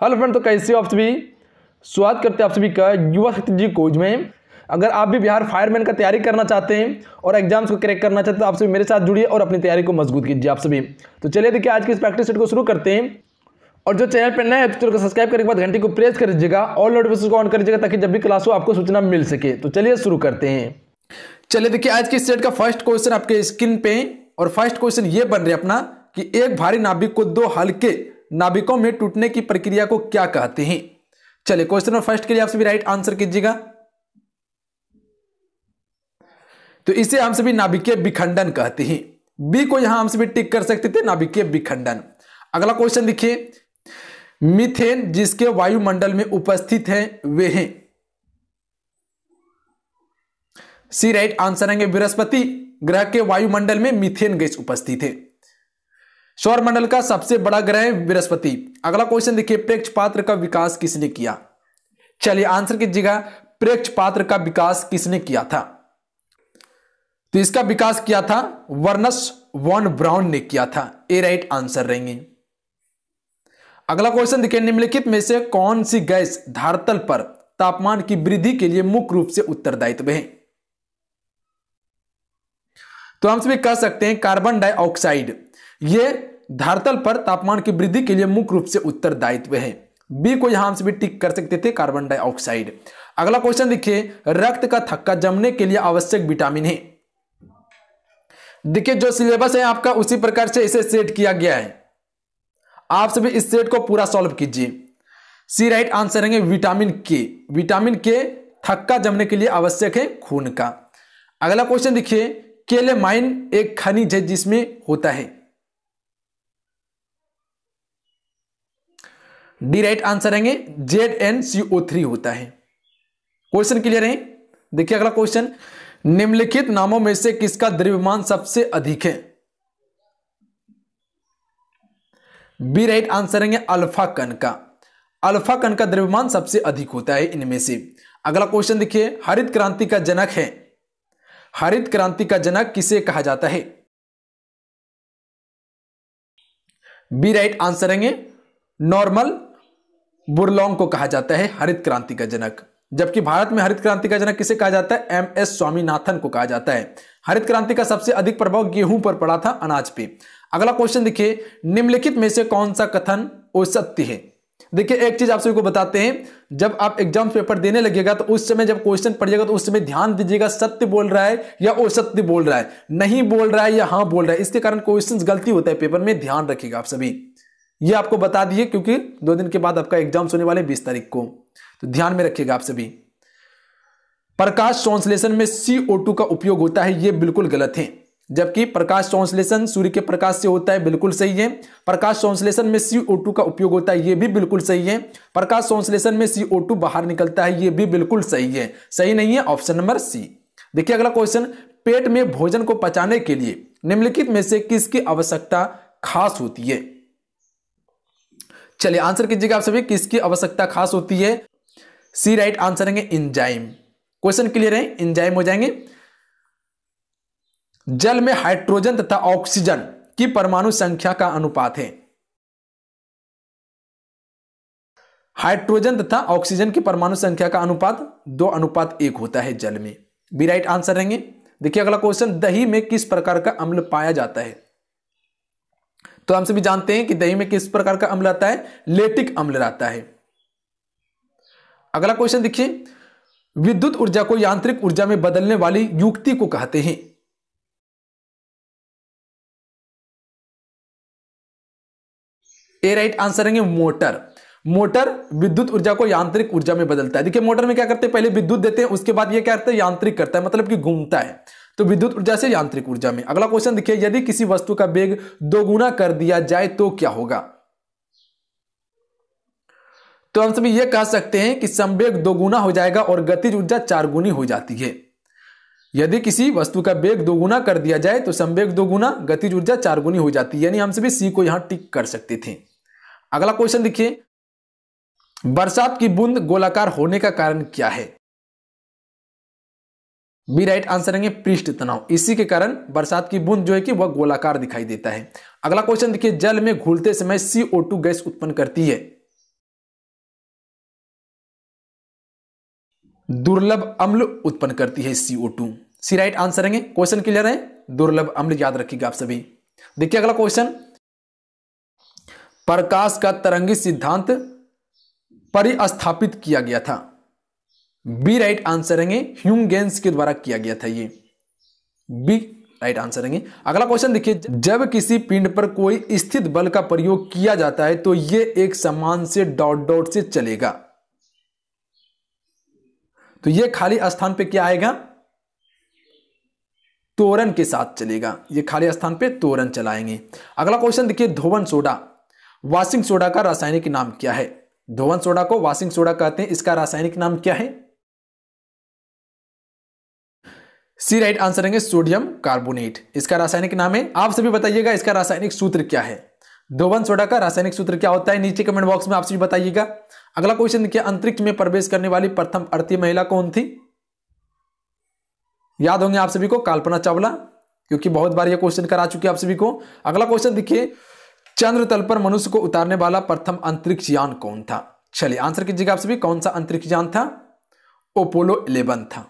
Hello friend, तो कैसे हो आप सभी। स्वागत करते हैं आप सभी का युवा शक्ति जी कोच में। अगर आप भी बिहार फायरमैन का तैयारी करना चाहते हैं और एग्जाम्स को क्रैक करना चाहते हैं तो आप सभी मेरे साथ जुड़िए और अपनी तैयारी को मजबूत कीजिए आप सभी। तो चलिए देखिए आज की इस प्रैक्टिस सेट को शुरू करते हैं। और जो चैनल पर नए हैं तो चैनल को सब्सक्राइब करने के बाद घंटी को प्रेस कर दीजिएगा और नोटिफिकेशन को ऑन कर दीजिएगा ताकि जब भी क्लास हो आपको सूचना मिल सके। तो चलिए शुरू करते हैं। चलिए देखिए आज की सेट का फर्स्ट क्वेश्चन आपके स्क्रीन पे। और फर्स्ट क्वेश्चन ये बन रहा है अपना कि एक भारी नाभिक को दो हल्के नाभिकों में टूटने की प्रक्रिया को क्या कहते हैं। चलिए क्वेश्चन नंबर फर्स्ट के लिए आप सभी राइट आंसर कीजिएगा। तो इसे हम सभी नाभिकीय विखंडन कहते हैं। बी को यहां हम सभी टिक कर सकते थे, नाभिकीय विखंडन। अगला क्वेश्चन देखिए, मीथेन जिसके वायुमंडल में उपस्थित है वे हैं। सी राइट आंसर है। बृहस्पति ग्रह के वायुमंडल में मीथेन गैस उपस्थित है। सौरमंडल का सबसे बड़ा ग्रह है बृहस्पति। अगला क्वेश्चन देखिए, प्रेक्ष पात्र का विकास किसने किया। चलिए आंसर कीजिएगा, प्रेक्ष पात्र का विकास किसने किया था। तो इसका विकास किया था वर्नस वॉन ब्राउन ने किया था। ए राइट आंसर रहेंगे। अगला क्वेश्चन देखिए, निम्नलिखित में से कौन सी गैस धरातल पर तापमान की वृद्धि के लिए मुख्य रूप से उत्तरदायित्व है। तो हम सभी कह सकते हैं कार्बन डाइऑक्साइड, यह धरातल पर तापमान की वृद्धि के लिए मुख्य रूप से उत्तरदायित्व है। बी को यहां हम सभी टिक कर सकते थे, कार्बन डाइऑक्साइड। अगला क्वेश्चन देखिए, रक्त का थक्का जमने के लिए आवश्यक विटामिन है। देखिए जो सिलेबस है आपका उसी प्रकार से इसे सेट किया गया है। आप सभी इस सेट को पूरा सॉल्व कीजिए। सी राइट आंसर है विटामिन के। विटामिन के थक्का जमने के लिए आवश्यक है खून का। अगला क्वेश्चन देखिए, केलेमाइन एक खनिज है जिसमें होता है। डी राइट आंसर है ZnCO3 होता है। क्वेश्चन क्लियर है। देखिए अगला क्वेश्चन, निम्नलिखित नामों में से किसका द्रव्यमान सबसे अधिक है। बी राइट आंसर है अल्फा कण का। अल्फा कण का द्रव्यमान सबसे अधिक होता है इनमें से। अगला क्वेश्चन देखिए, हरित क्रांति का जनक है। हरित क्रांति का जनक किसे कहा जाता है। बी राइट आंसर है नॉर्मन बोरलॉन्ग को कहा जाता है हरित क्रांति का जनक। जबकि भारत में हरित क्रांति का जनक किसे कहा जाता है, MS स्वामीनाथन को कहा जाता है। हरित क्रांति का सबसे अधिक प्रभाव गेहूं पर पड़ा था, अनाज पे। अगला क्वेश्चन देखिए, निम्नलिखित में से कौन सा कथन असत्य है। देखिए एक चीज आप सभी को बताते हैं, जब आप एग्जाम पेपर देने लगेगा तो उस समय जब क्वेश्चन पढ़िएगा तो उस समय ध्यान दीजिएगा सत्य बोल रहा है या असत्य बोल रहा है, नहीं बोल रहा है या हाँ बोल रहा है। इसके कारण क्वेश्चन गलती होता है पेपर में, ध्यान रखिएगा आप सभी। ये आपको बता दिए क्योंकि 2 दिन के बाद आपका एग्जाम होने वाले 20 तारीख को, तो ध्यान में रखिएगा आप सभी। प्रकाश संश्लेषण में CO2 का उपयोग होता है, यह बिल्कुल गलत है। जबकि प्रकाश संश्लेषण सूर्य के प्रकाश से होता है, बिल्कुल सही है। प्रकाश संश्लेषण में CO2 का उपयोग होता है, यह भी बिल्कुल सही है। प्रकाश संश्लेषण में CO2 बाहर निकलता है, यह भी बिल्कुल सही है। सही नहीं है ऑप्शन नंबर सी। देखिए अगला क्वेश्चन, पेट में भोजन को पचाने के लिए निम्नलिखित में से किसकी आवश्यकता खास होती है। चलिए आंसर कीजिएगा आप सभी, किसकी आवश्यकता खास होती है। सी राइट आंसर है एंजाइम। क्वेश्चन क्लियर है, एंजाइम हो जाएंगे। जल में हाइड्रोजन तथा ऑक्सीजन की परमाणु संख्या का अनुपात है। हाइड्रोजन तथा ऑक्सीजन की परमाणु संख्या का अनुपात 2:1 होता है जल में। बी राइट आंसर रहेंगे। देखिए अगला क्वेश्चन, दही में किस प्रकार का अम्ल पाया जाता है। तो हम सभी जानते हैं कि दही में किस प्रकार का अम्ल आता है, लेटिक अम्ल रहता है। अगला क्वेश्चन देखिए, विद्युत ऊर्जा को यांत्रिक ऊर्जा में बदलने वाली युक्ति को कहते हैं। ए राइट आंसर है मोटर। मोटर विद्युत ऊर्जा को यांत्रिक ऊर्जा में बदलता है। देखिए मोटर में क्या करते हैं, पहले विद्युत देते हैं, उसके बाद ये क्या करते हैं, यांत्रिक करता है, मतलब कि घूमता है। तो विद्युत ऊर्जा से यांत्रिक ऊर्जा में। अगला क्वेश्चन देखिए, यदि किसी वस्तु का वेग 2 गुना कर दिया जाए तो क्या होगा। तो हम सभी ये कह सकते हैं कि संवेग 2 गुना हो जाएगा और गतिज ऊर्जा 4 गुनी हो जाती है। यदि किसी वस्तु का वेग 2 गुना कर दिया जाए तो संवेग 2 गुना, गतिज ऊर्जा 4 गुनी हो जाती है। यानी हम सभी सी को यहां टिक कर सकते थे। अगला क्वेश्चन देखिए, बरसात की बूंद गोलाकार होने का कारण क्या है। बी राइट आंसर है पृष्ठ तनाव। इसी के कारण बरसात की बूंद जो है कि वह गोलाकार दिखाई देता है। अगला क्वेश्चन देखिए, जल में घुलते समय CO2 गैस उत्पन्न करती है। दुर्लभ अम्ल उत्पन्न करती है CO2। सी राइट आंसर रहेंगे। क्वेश्चन क्लियर है, दुर्लभ अम्ल याद रखिएगा आप सभी। देखिए अगला क्वेश्चन, प्रकाश का तरंगी सिद्धांत परिस्थापित किया गया था। बी राइट आंसर रहेंगे, ह्यूजेंस के द्वारा किया गया था, ये बी राइट आंसर रहेंगे। अगला क्वेश्चन देखिए, जब किसी पिंड पर कोई स्थित बल का प्रयोग किया जाता है तो यह एक समान से डॉट डॉट से चलेगा। तो यह खाली स्थान पे क्या आएगा, त्वरण के साथ चलेगा। यह खाली स्थान पे त्वरण चलाएंगे। अगला क्वेश्चन देखिए, धोवन सोडा वाशिंग सोडा का रासायनिक नाम क्या है। धोवन सोडा को वाशिंग सोडा कहते हैं, इसका रासायनिक नाम क्या है। सी राइट आंसर रहेंगे, सोडियम कार्बोनेट इसका रासायनिक नाम है। आप सभी बताइएगा इसका रासायनिक सूत्र क्या है। धोवन सोडा का रासायनिक सूत्र क्या होता है, नीचे कमेंट बॉक्स में आप सभी बताइएगा। अगला क्वेश्चन देखिए, अंतरिक्ष में प्रवेश करने वाली प्रथम भारतीय महिला कौन थी। याद होंगे आप सभी को, कल्पना चावला, क्योंकि बहुत बार यह क्वेश्चन करा चुके आप सभी को। अगला क्वेश्चन देखिए, चंद्र तल पर मनुष्य को उतारने वाला प्रथम अंतरिक्ष यान कौन था। चलिए आंसर कीजिएगा आप सभी, कौन सा अंतरिक्ष यान था। अपोलो 11 था।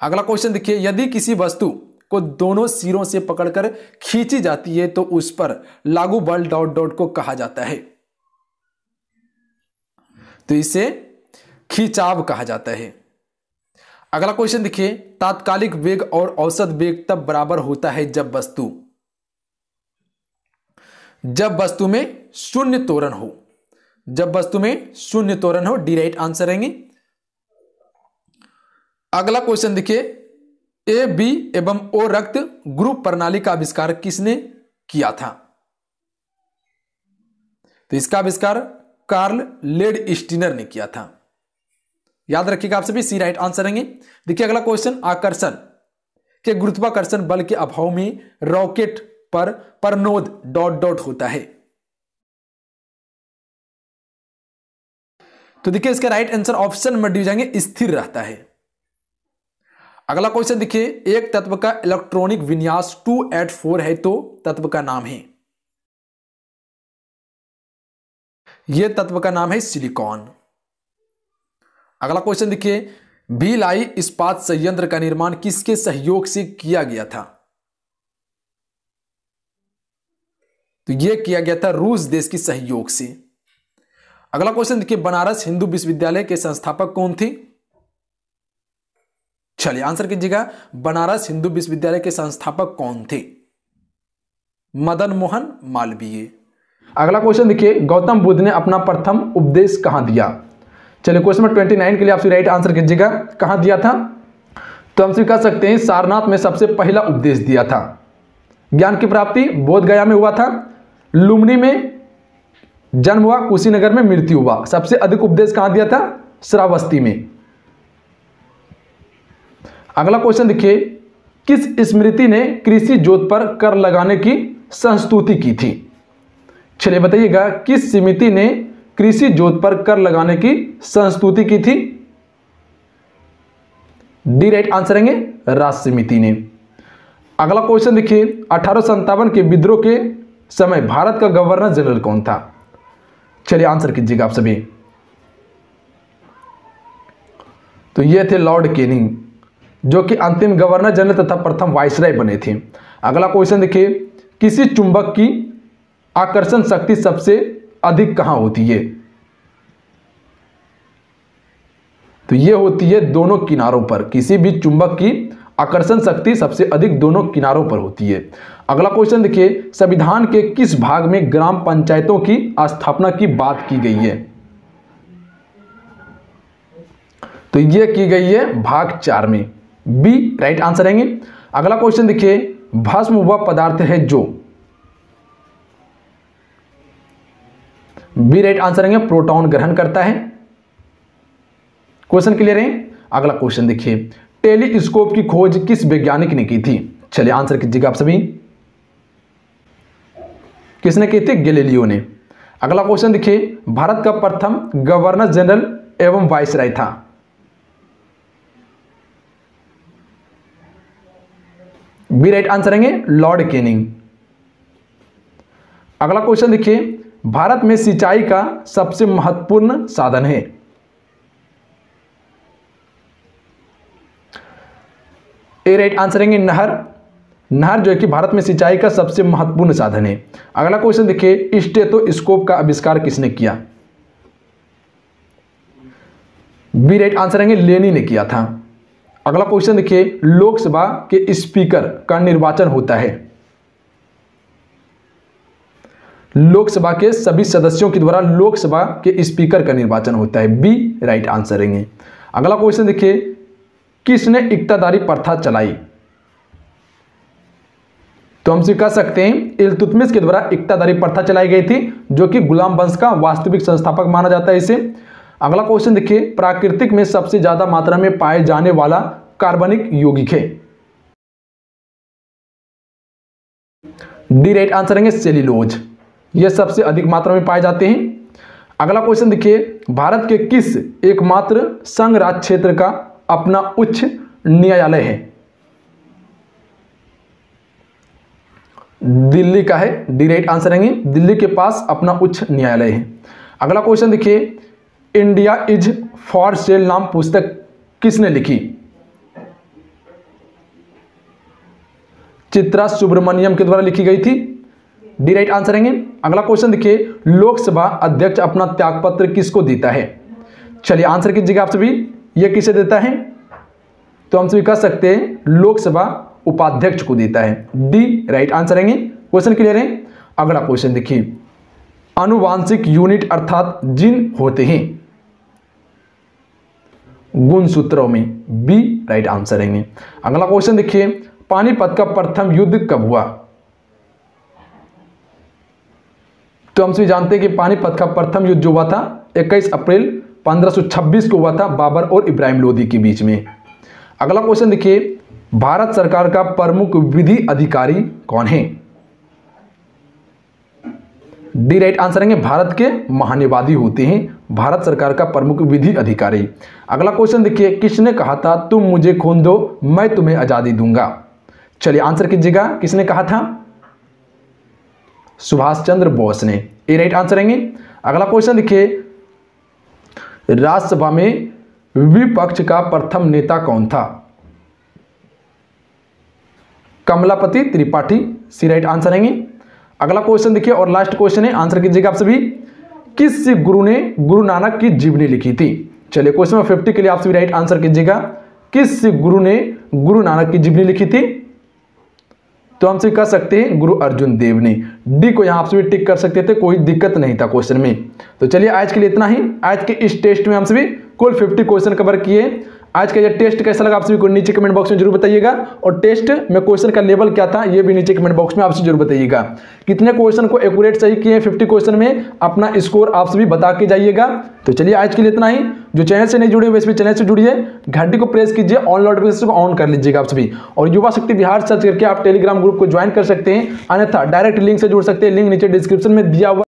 अगला क्वेश्चन देखिए, यदि किसी वस्तु को दोनों सिरों से पकड़कर खींची जाती है तो उस पर लागू बल डॉट डॉट को कहा जाता है। तो इसे खिंचाव कहा जाता है। अगला क्वेश्चन देखिए, तात्कालिक वेग और औसत वेग तब बराबर होता है जब वस्तु में शून्य त्वरण हो। जब वस्तु में शून्य त्वरण हो, डी राइट आंसर रहेंगे। अगला क्वेश्चन देखिए, ए बी एवं ओ रक्त ग्रुप प्रणाली का आविष्कार किसने किया था। तो इसका आविष्कार कार्ल लेडस्टीनर ने किया था। याद रखिएगा आप सभी, सी राइट आंसर रहेंगे। देखिए अगला क्वेश्चन, आकर्षण के गुरुत्वाकर्षण बल के अभाव में रॉकेट पर परनोद डॉट डॉट होता है। तो देखिए इसका राइट आंसर ऑप्शन में डी जाएंगे, स्थिर रहता है। अगला क्वेश्चन देखिए, एक तत्व का इलेक्ट्रॉनिक विन्यास 284 है तो तत्व का नाम है। यह तत्व का नाम है सिलिकॉन। अगला क्वेश्चन देखिए, भिलाई इस्पात संयंत्र का निर्माण किसके सहयोग से किया गया था। तो यह किया गया था रूस देश के सहयोग से। अगला क्वेश्चन देखिए, बनारस हिंदू विश्वविद्यालय के संस्थापक कौन थे। चलिए आंसर कीजिएगा, बनारस हिंदू विश्वविद्यालय के संस्थापक कौन थे। मदन मोहन मालवीय। अगला क्वेश्चन देखिए, गौतम बुद्ध ने अपना प्रथम उपदेश कहां दिया। चलिए क्वेश्चन नंबर 29 के लिए आप राइट आंसर कीजिएगा, कहां दिया था। तो हम कह सकते हैं सारनाथ में सबसे पहला उपदेश दिया था। ज्ञान की प्राप्ति बोध गया में हुआ था, लुम्बिनी में जन्म हुआ, कुशीनगर में मृत्यु हुआ। सबसे अधिक उपदेश कहां दिया था, श्रावस्ती में। अगला क्वेश्चन देखिए, किस स्मृति ने कृषि जोत पर कर लगाने की संस्तुति की थी। चलिए बताइएगा, किस समिति ने कृषि जोत पर कर लगाने की संस्तुति की थी। डी राइट आंसर रहेंगे, राष्ट्र समिति ने। अगला क्वेश्चन देखिए, 1857 के विद्रोह के समय भारत का गवर्नर जनरल कौन था। चलिए आंसर कीजिएगा आप सभी। तो ये थे लॉर्ड कैनिंग, जो कि अंतिम गवर्नर जनरल तथा प्रथम वाइसराय बने थे। अगला क्वेश्चन देखिए, किसी चुंबक की आकर्षण शक्ति सबसे अधिक कहां होती है। तो यह होती है दोनों किनारों पर। किसी भी चुंबक की आकर्षण शक्ति सबसे अधिक दोनों किनारों पर होती है। अगला क्वेश्चन देखिए, संविधान के किस भाग में ग्राम पंचायतों की स्थापना की बात की गई है। तो यह की गई है भाग 4 में, बी राइट आंसर रहेंगे। अगला क्वेश्चन देखिए, भस्म वह पदार्थ है जो, बी राइट आंसर रहेंगे, प्रोटॉन ग्रहण करता है। क्वेश्चन क्लियर है। अगला क्वेश्चन देखिए, टेलीस्कोप की खोज किस वैज्ञानिक ने की थी। चलिए आंसर कीजिएगा आप सभी, किसने की थी, गैलीलियो ने। अगला क्वेश्चन देखिए, भारत का प्रथम गवर्नर जनरल एवं वाइसराय था। बी राइट आंसर रहेंगे, लॉर्ड कैनिंग। अगला क्वेश्चन देखिए, भारत में सिंचाई का सबसे महत्वपूर्ण साधन है। ए राइट आंसर है नहर। नहर जो है कि भारत में सिंचाई का सबसे महत्वपूर्ण साधन है। अगला क्वेश्चन देखिए, स्टेथोस्कोप का आविष्कार किसने किया? बी राइट आंसर है लेनी ने किया था। अगला क्वेश्चन देखिए, लोकसभा के स्पीकर का निर्वाचन होता है। लोकसभा के सभी सदस्यों के द्वारा लोकसभा के स्पीकर का निर्वाचन होता है। बी राइट आंसर है। अगला क्वेश्चन देखिए, किसने इक्तादारी प्रथा चलाई? तो हम कह सकते हैं इल्तुतमिश के द्वारा इक्तादारी प्रथा चलाई गई थी, जो कि गुलाम वंश का वास्तविक संस्थापक माना जाता है इसे। अगला क्वेश्चन देखिए, प्राकृतिक में सबसे ज्यादा मात्रा में पाए जाने वाला कार्बनिक यौगिक है। डी राइट आंसर है सेल्यूलोज। यह सबसे अधिक मात्रा में पाए जाते हैं। अगला क्वेश्चन देखिए, भारत के किस एकमात्र संघ राज्य क्षेत्र का अपना उच्च न्यायालय है? दिल्ली का है। डी राइट आंसर है दिल्ली के पास अपना उच्च न्यायालय है। अगला क्वेश्चन देखिए, इंडिया इज फॉर सेल नाम पुस्तक किसने लिखी? चित्रा सुब्रमण्यम के द्वारा लिखी गई थी। डी राइट आंसर है। अगला क्वेश्चन देखिए, लोकसभा अध्यक्ष अपना त्यागपत्र किसको देता है? चलिए आंसर कीजिएगा आप सभी, यह किसे देता है? तो हम सभी कह सकते हैं लोकसभा उपाध्यक्ष को देता है। डी राइट आंसर है। क्वेश्चन क्लियर है। अगला क्वेश्चन देखिए, आनुवांशिक यूनिट अर्थात जिन होते हैं गुणसूत्रों में। बी राइट आंसर है। अगला क्वेश्चन देखिए, पानीपत का प्रथम युद्ध कब हुआ? तो हम सभी जानते हैं कि पानीपत का प्रथम युद्ध जो हुआ था 21 अप्रैल 1526 को हुआ था, बाबर और इब्राहिम लोदी के बीच में। अगला क्वेश्चन देखिए, भारत सरकार का प्रमुख विधि अधिकारी कौन है? डी राइट आंसर है भारत के महान्यायवादी होते हैं भारत सरकार का प्रमुख विधि अधिकारी। अगला क्वेश्चन देखिए, किसने कहा था तुम मुझे खून दो मैं तुम्हें आजादी दूंगा? चलिए आंसर कीजिएगा, किसने कहा था? सुभाष चंद्र बोस ने। ए राइट आंसर है। अगला क्वेश्चन देखिए, राज्यसभा में विपक्ष का प्रथम नेता कौन था? कमलापति त्रिपाठी। सी राइट आंसर है। अगला क्वेश्चन देखिए और लास्ट क्वेश्चन है, आंसर कीजिएगा आप सभी, किस गुरु ने गुरु नानक की जीवनी लिखी थी? चलिए क्वेश्चन नंबर 50 के लिए आप सभी राइट आंसर कीजिएगा, किस गुरु ने गुरु नानक की जीवनी लिखी थी? तो हम कह सकते हैं गुरु अर्जुन देव ने। डी को यहां आप सभी टिक कर सकते थे, कोई दिक्कत नहीं था क्वेश्चन में। तो चलिए आज के लिए इतना ही। आज के इस टेस्ट में हम सभी कुल 50 क्वेश्चन कवर किए। आज का ये टेस्ट कैसा लगा आप सभी को नीचे कमेंट बॉक्स में जरूर बताइएगा, और टेस्ट में क्वेश्चन का लेवल क्या था ये भी नीचे कमेंट बॉक्स में आपसे जरूर बताइएगा। कितने क्वेश्चन को एक्यूरेट सही किए 50 क्वेश्चन में, अपना स्कोर आप सभी बता के जाइएगा। तो चलिए आज के लिए इतना ही। जो चैनल से नहीं जुड़े हुए इसमें चैनल से जुड़िए, घंटी को प्रेस कीजिए, ऑन नोटिफिकेशन को ऑन कर लीजिएगा आप सभी। और युवा शक्ति बिहार सर्च करके आप टेलीग्राम ग्रुप को ज्वाइन कर सकते हैं, अन्यथा डायरेक्ट लिंक से जुड़ सकते हैं, लिंक नीचे डिस्क्रिप्शन में दिया हुआ